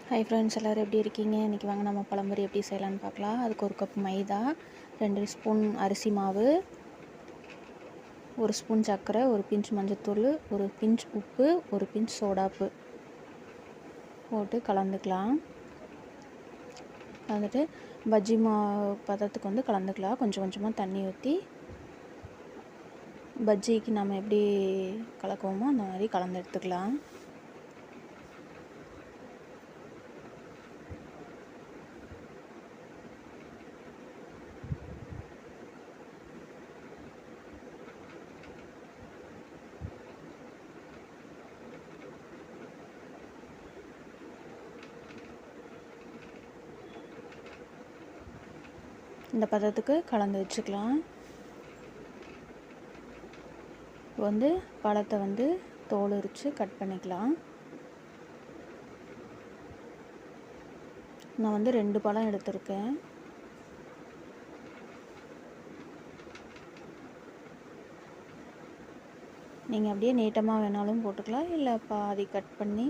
Hi friends, எல்லோரும் எப்படி இருக்கீங்க? இன்றைக்கி வாங்க நம்ம பழம்பொரி எப்படி செய்யலான்னு பார்க்கலாம். அதுக்கு ஒரு கப் மைதா, 2 ஸ்பூன் அரிசி மாவு, 1 ஸ்பூன் சர்க்கரை, ஒரு பிஞ்ச் மஞ்சத்தூள், ஒரு பிஞ்ச் உப்பு, ஒரு பிஞ்ச் சோடாப்பு போட்டு கலந்துக்கலாம். கலந்துட்டு பஜ்ஜி மாவு பதத்துக்கு வந்து கலந்துக்கலாம். கொஞ்சம் கொஞ்சமாக தண்ணி ஊற்றி பஜ்ஜிக்கு நம்ம எப்படி கலக்குவோமோ அந்த மாதிரி கலந்து எடுத்துக்கலாம். இந்த பதத்துக்கு கலந்து வச்சுக்கலாம். வந்து பழத்தை வந்து தோல் உரித்து கட் பண்ணிக்கலாம். நான் வந்து 2 பழம் எடுத்திருக்கேன். நீங்கள் அப்படியே நீட்டமாக வேணாலும் போட்டுக்கலாம், இல்லை பாதி கட் பண்ணி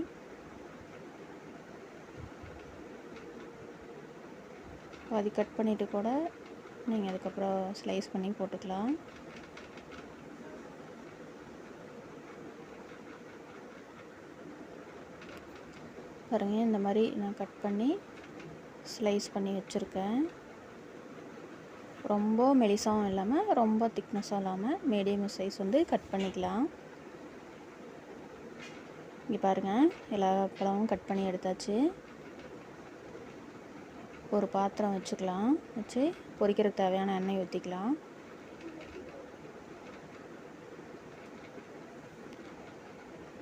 பண்ணிவிட்டு கூட நீங்கள் அதுக்கப்புறம் ஸ்லைஸ் பண்ணி போட்டுக்கலாம். பாருங்கள், இந்த மாதிரி நான் கட் பண்ணி ஸ்லைஸ் பண்ணி வச்சுருக்கேன். ரொம்ப மெலிசாவும் இல்லாமல் ரொம்ப திக்னஸும் இல்லாமல் மீடியம் சைஸ் வந்து கட் பண்ணிக்கலாம். இங்கே பாருங்கள், எல்லா பழமும் கட் பண்ணி எடுத்தாச்சு. ஒரு பாத்திரம் வச்சுக்கலாம். வச்சு பொரிக்கிறதுக்கு தேவையான எண்ணெய் ஊற்றிக்கலாம்.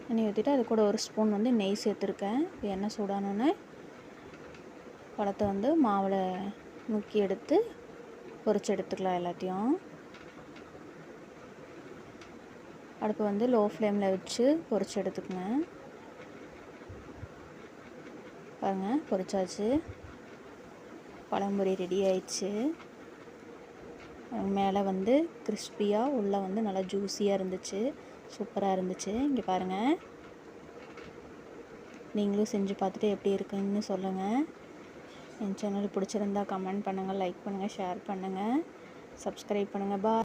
எண்ணெய் ஊற்றிட்டு அது கூட ஒரு ஸ்பூன் வந்து நெய் சேர்த்துருக்கேன். இப்போ எண்ணெய் சூடானோன்னே பழத்தை வந்து மாவில் முக்கி எடுத்து பொரிச்சு எடுத்துக்கலாம். எல்லாத்தையும் அடுப்பு வந்து லோ ஃப்ளேமில் வச்சு பொரிச்சு எடுத்துக்கங்க. பாருங்கள், பொரிச்சாச்சு. பழம்பொரி ரெடி ஆயிடுச்சு. மேலே வந்து கிறிஸ்பியாக, உள்ளே வந்து நல்லா ஜூஸியாக இருந்துச்சு. சூப்பராக இருந்துச்சு. இங்கே பாருங்கள், நீங்களும் செஞ்சு பார்த்துட்டு எப்படி இருக்குன்னு சொல்லுங்கள். என் சேனல் பிடிச்சிருந்தா கமெண்ட் பண்ணுங்கள், லைக் பண்ணுங்கள், ஷேர் பண்ணுங்கள், சப்ஸ்கிரைப் பண்ணுங்கள். பாய்.